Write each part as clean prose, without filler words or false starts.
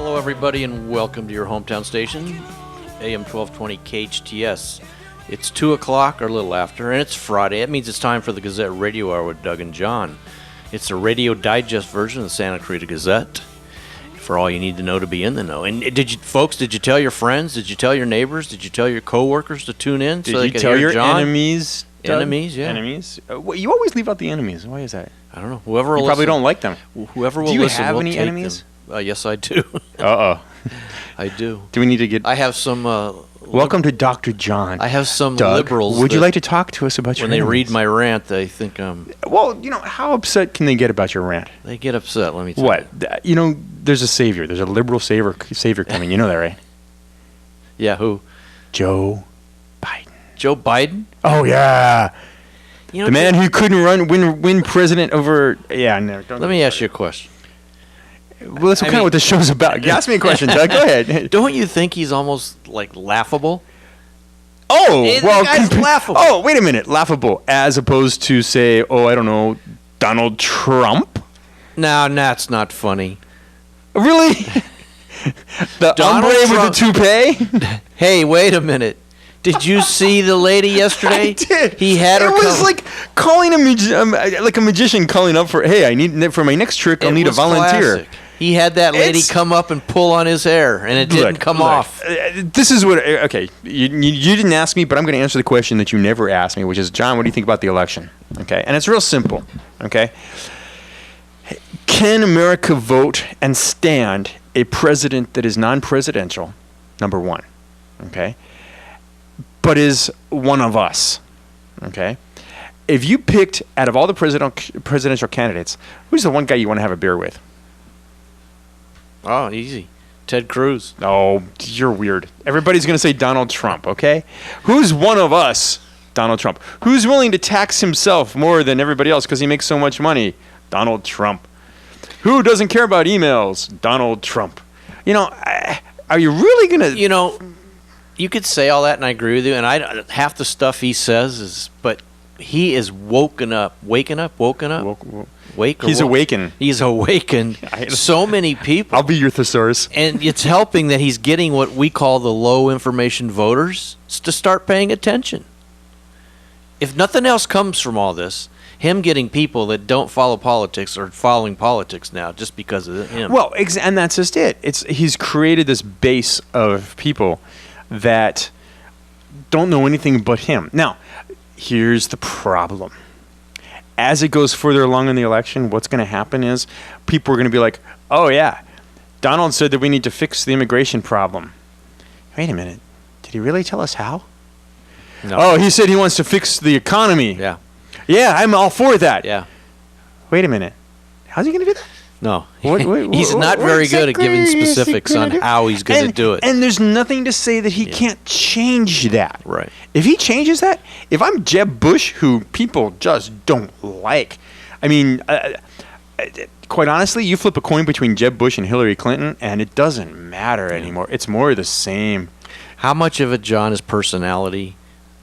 Hello, everybody, and welcome to your hometown station, AM-1220 KHTS. It's 2 o'clock or a little after, and it's Friday. That means it's time for the Gazette Radio Hour with Doug and John. It's a radio digest version of the Santa Clarita Gazette for all you need to know to be in the know. And did you tell your friends? Did you tell your neighbors? Did you tell your coworkers to tune in so they could hear John? Did you tell your enemies, Doug? Enemies, yeah. Enemies? You always leave out the enemies. Why is that? I don't know. Whoever will you probably don't like them. Whoever will listen, will do you have any enemies? Them. Yes, I do. Uh-oh. I do. Do we need to get... I have some... Welcome to Dr. John. I have some Doug, liberals... would you like to talk to us about your When they enemies? read my rant, they think Well, how upset can they get about your rant? They get upset, let me tell you. What? There's a savior. There's a liberal savior coming. You know that, right? Yeah, who? Joe Biden. Joe Biden? Oh, yeah. The man who couldn't win president over... Yeah, no. Let me ask you a question. Well, that's kind of what the show's about. Ask me a question, Doug. Go ahead. Don't you think he's almost, laughable? Oh, well... The guy's laughable. Oh, wait a minute. Laughable. As opposed to, say, I don't know, Donald Trump? No, that's not funny. Really? The Donald hombre Trump. with the toupee? Hey, wait a minute. Did you see the lady yesterday? I did. He had her. It was like calling like a magician calling up for, hey, I need for my next trick. I'll need a volunteer. Classic. He had that lady come up and pull on his hair, and it didn't come off. This is what. Okay, you didn't ask me, but I'm going to answer the question that you never asked me, which is, John, what do you think about the election? Okay, and it's real simple. Okay, can America vote and stand a president that is non-presidential? Number one. Okay. But is one of us, okay? If you picked, out of all the presidential candidates, who's the one guy you want to have a beer with? Oh, easy. Ted Cruz. Oh, you're weird. Everybody's going to say Donald Trump, okay? Who's one of us? Donald Trump. Who's willing to tax himself more than everybody else because he makes so much money? Donald Trump. Who doesn't care about emails? Donald Trump. Are you really going to... You could say all that, and I agree with you. And half the stuff he says is, but he is woken up. He's awakened. He's awakened. So many people. I'll be your thesaurus. And it's helping that he's getting what we call the low information voters to start paying attention. If nothing else comes from all this, him getting people that don't follow politics are following politics now just because of him. Well, and that's just it. He's created this base of people that don't know anything but him. Now, here's the problem. As it goes further along in the election, what's going to happen is people are going to be like, oh, yeah, Donald said that we need to fix the immigration problem. Wait a minute. Did he really tell us how? No. Oh, he said he wants to fix the economy. Yeah. Yeah, I'm all for that. Yeah. Wait a minute. How's he going to do that? No, he's not very good at giving specifics on how he's going to do it. And there's nothing to say that he can't change that. Right. If he changes that, if I'm Jeb Bush, who people just don't like, I mean, quite honestly, you flip a coin between Jeb Bush and Hillary Clinton, and it doesn't matter anymore. It's more of the same. How much of it, John, is personality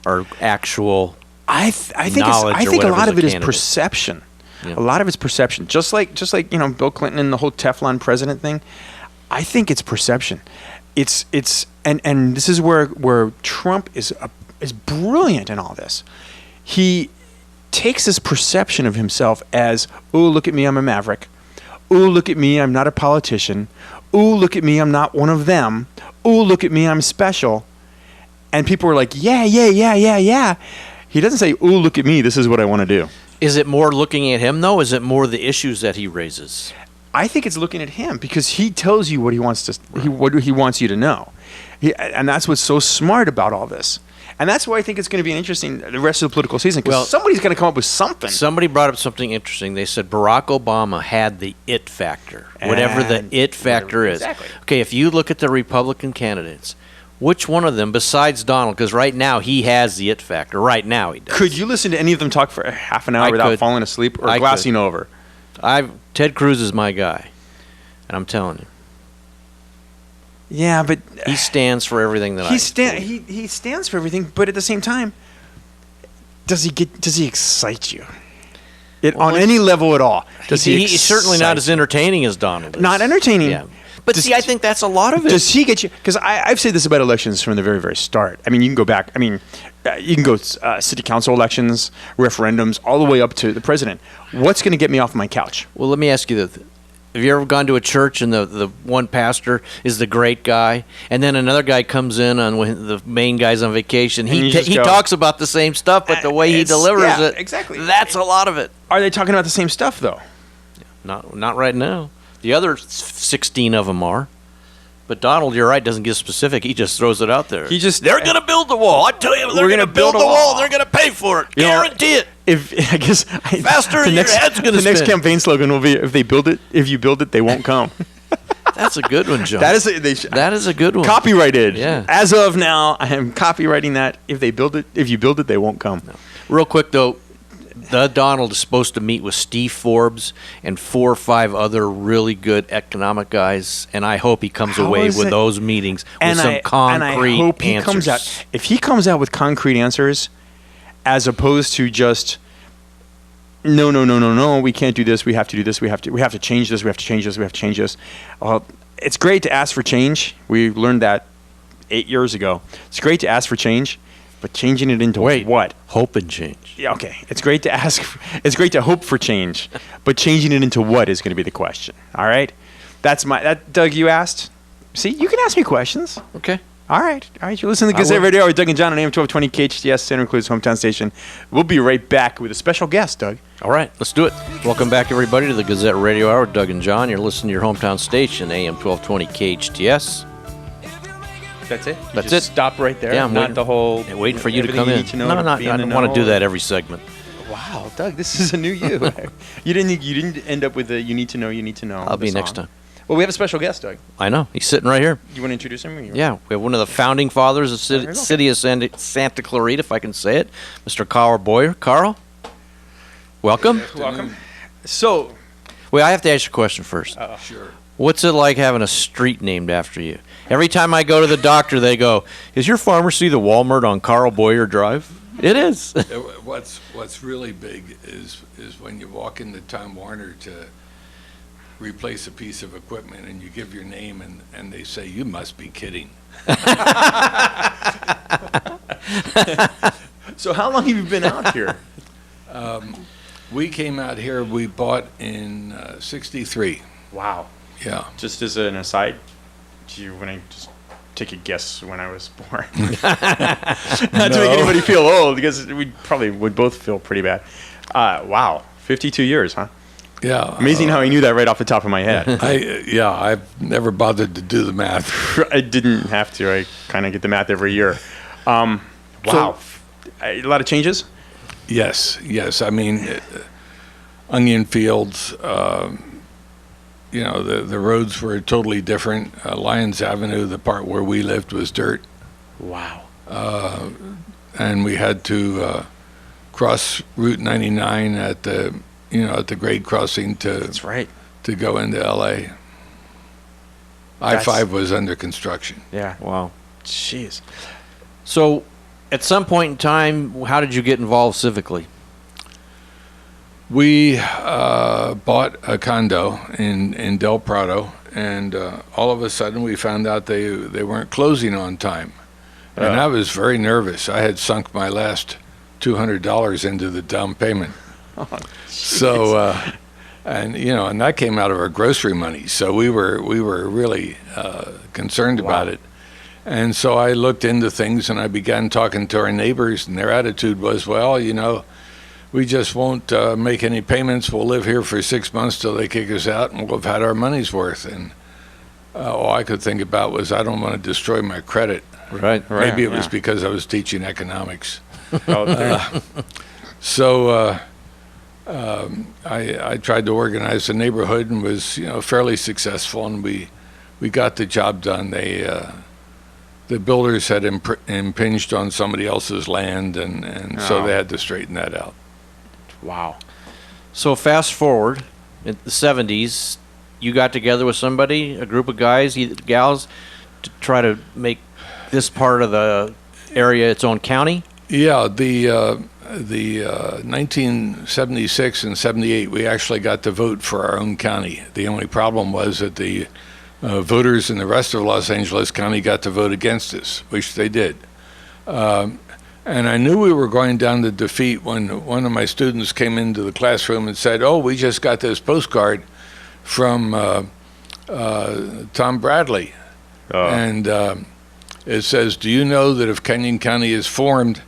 or actual knowledge? I think a lot of it is perception. Yeah. A lot of it's perception. Just like Bill Clinton and the whole Teflon president thing. I think it's perception. It's and this is where Trump is brilliant in all this. He takes this perception of himself as, oh, look at me, I'm a maverick. Oh, look at me, I'm not a politician. Oh, look at me, I'm not one of them. Oh, look at me, I'm special. And people are like, yeah. He doesn't say, oh, look at me, this is what I want to do. Is it more looking at him, though? Is it more the issues that he raises? I think it's looking at him because he tells you what he wants what he wants you to know. And that's what's so smart about all this. And that's why I think it's going to be the rest of the political season, because somebody's going to come up with something. Somebody brought up something interesting. They said Barack Obama had the it factor, whatever the it factor is. Exactly. Okay, if you look at the Republican candidates, which one of them, besides Donald, because right now he has the it factor. Right now he does. Could you listen to any of them talk for half an hour without falling asleep or glassing over? Ted Cruz is my guy, and I'm telling you. Yeah, but he stands for everything that he stands for everything, but at the same time, does he excite you? On any level at all? He's certainly not as entertaining as Donald is. Not entertaining. Yeah. But see, I think that's a lot of it. Does he get you? Because I've said this about elections from the very, very start. I mean, you can go back. I mean, you can go city council elections, referendums, all the way up to the president. What's going to get me off my couch? Well, let me ask you this. Have you ever gone to a church and the one pastor is the great guy, and then another guy comes in on when the main guy's on vacation? He talks about the same stuff, but the way he delivers it, exactly. That's a lot of it. Are they talking about the same stuff though? Not right now. The other 16 of them are. But Donald, you're right, doesn't get specific. He just throws it out there. They're going to build the wall. I tell you, they're going to build the wall. They're going to pay for it. Guarantee it. Faster than your head's going to spin. The next campaign slogan will be, if you build it, they won't come. That's a good one, John. That is a good one. Copyrighted. Yeah. As of now, I am copywriting that. If you build it, they won't come. No. Real quick, though. The Donald is supposed to meet with Steve Forbes and 4 or 5 other really good economic guys, and I hope he comes away with those meetings with some concrete and I hope he answers. comes out. If he comes out with concrete answers, as opposed to just no, we can't do this. We have to do this. We have to change this. We have to change this. We have to change this. It's great to ask for change. We learned that 8 years ago. It's great to ask for change. But changing it into what? Hope and change. Yeah, okay. It's great to ask. It's great to hope for change, but changing it into what is going to be the question. All right. Doug, you asked. See, you can ask me questions. Okay. All right. You're listening to Gazette Radio Hour with Doug and John on AM-1220 KHTS, Santa Cruz hometown station. We'll be right back with a special guest, Doug. All right. Let's do it. Welcome back, everybody, to the Gazette Radio Hour with Doug and John. You're listening to your hometown station, AM-1220 KHTS. That's it? That's it. Stop right there. Yeah, I'm not the whole. Waiting for you to come in. No, I don't want to do that every segment. Wow, Doug, this is a new you. You didn't end up with the you need to know. I'll be next time. Well, we have a special guest, Doug. I know. He's sitting right here. You want to introduce him? Yeah, we have one of the founding fathers of city of Santa Clarita, if I can say it, Mr. Carl Boyer. Carl, welcome. Welcome. So, wait, I have to ask you a question first. Sure. What's it like having a street named after you? Every time I go to the doctor, they go, "Is your pharmacy the Walmart on Carl Boyer Drive?" It is. What's really big is when you walk into Time Warner to replace a piece of equipment and you give your name and they say, "You must be kidding." So how long have you been out here? We came out here, we bought in 63. Wow. Yeah. Just as an aside, do you want to just take a guess when I was born? Not to make anybody feel old, because we probably would both feel pretty bad. Wow, 52 years, huh? Yeah. Amazing how I knew that right off the top of my head. I've never bothered to do the math. I didn't have to. I kind of get the math every year. Wow. A lot of changes? Yes. I mean, onion fields, the roads were totally different. Lyons Avenue, the part where we lived, was dirt. Wow. And we had to cross Route 99 at the grade crossing That's right. to go into L.A. I-5 was under construction. Yeah. Wow. Jeez. So, at some point in time, how did you get involved civically? We bought a condo in Del Prado, and all of a sudden we found out they weren't closing on time. And I was very nervous. I had sunk my last $200 into the down payment. So, and that came out of our grocery money. So we were really concerned about it. And so I looked into things, and I began talking to our neighbors, and their attitude was, well, we just won't make any payments. We'll live here for 6 months till they kick us out, and we'll have had our money's worth. And all I could think about was, I don't want to destroy my credit. Right. Maybe it was because I was teaching economics. I tried to organize the neighborhood and was fairly successful, and we got the job done. The builders had impinged on somebody else's land, and so they had to straighten that out. Wow. So fast forward, in the 70s, you got together with somebody, a group of guys, gals, to try to make this part of the area its own county? Yeah, the 1976 and 78, we actually got to vote for our own county. The only problem was that the voters in the rest of Los Angeles County got to vote against us, which they did. And I knew we were going down to defeat when one of my students came into the classroom and said, "Oh, we just got this postcard from Tom Bradley." And it says, "Do you know that if Kenyon County is formed,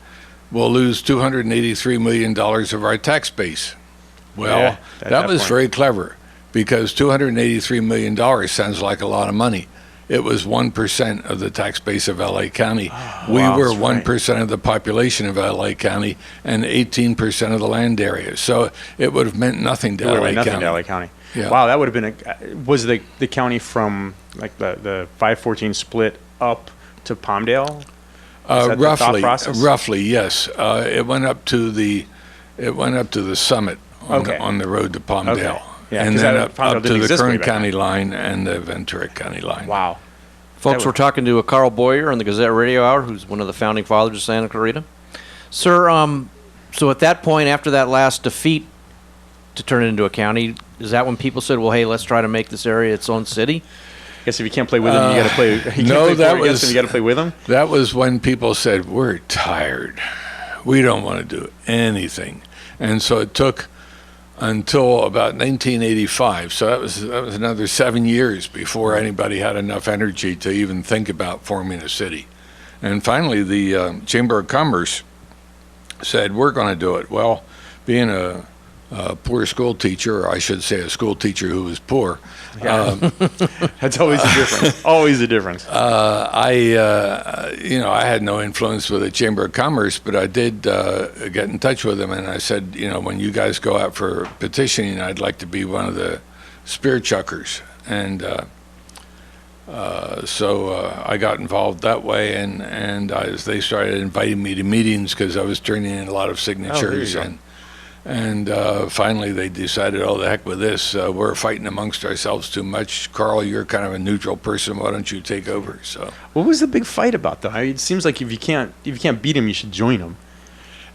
we'll lose $283 million of our tax base?" Well, Yeah, at that was point. very clever, because $283 million sounds like a lot of money. It was 1% of the tax base of LA County. We wow, were that's right. 1% of the population of LA County and 18% of the land area. So it would have meant nothing to It would have LA been nothing County. to LA County. Yeah. Wow, that would have been was the county from like the 514 split up to Palmdale? Is that the thought process? Roughly, yes. It went up to the summit Okay. on the road to Palmdale. Okay. Yeah, and 'cause then that up Palmdale to didn't the exist way Kern back then. County line and the Ventura County line. Wow. Folks, That we're talking to Carl Boyer on the Gazette Radio Hour, who's one of the founding fathers of Santa Clarita. Sir, so at that point, after that last defeat to turn it into a county, is that when people said, well, hey, let's try to make this area its own city? I guess if you can't play with them, you got to play. You can't no, play that for or against was- them, you got to play with them. That was when people said, we're tired. We don't want to do anything. And so it took until about 1985. So that was another 7 years before anybody had enough energy to even think about forming a city. And finally, the Chamber of Commerce said, we're going to do it. Well, being a poor school teacher, or I should say a school teacher who was poor, That's always the difference. Always the difference. I had no influence with the Chamber of Commerce, but I did get in touch with them, and I said, when you guys go out for petitioning, I'd like to be one of the spear chuckers. And so I got involved that way, and they started inviting me to meetings because I was turning in a lot of signatures. go. And finally, they decided, oh, the heck with this. We're fighting amongst ourselves too much. Carl, you're kind of a neutral person. Why don't you take over? So What was the big fight about, though? It seems like if you can't beat them, you should join them.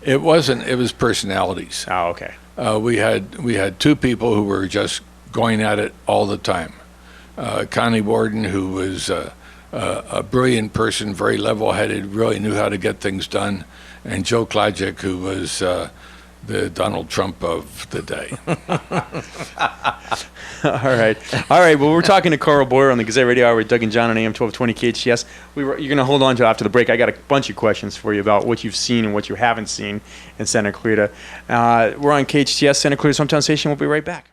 it wasn't. It was personalities. Oh, okay. We had two people who were just going at it all the time. Connie Warden, who was a brilliant person, very level-headed, really knew how to get things done, and Joe Klajic, who was the Donald Trump of the day. All right. Well, we're talking to Carl Boyer on the Gazette Radio Hour with Doug and John on AM-1220 KHTS. You're going to hold on to after the break. I got a bunch of questions for you about what you've seen and what you haven't seen in Santa Clarita. We're on KHTS, Santa Clarita's hometown station. We'll be right back.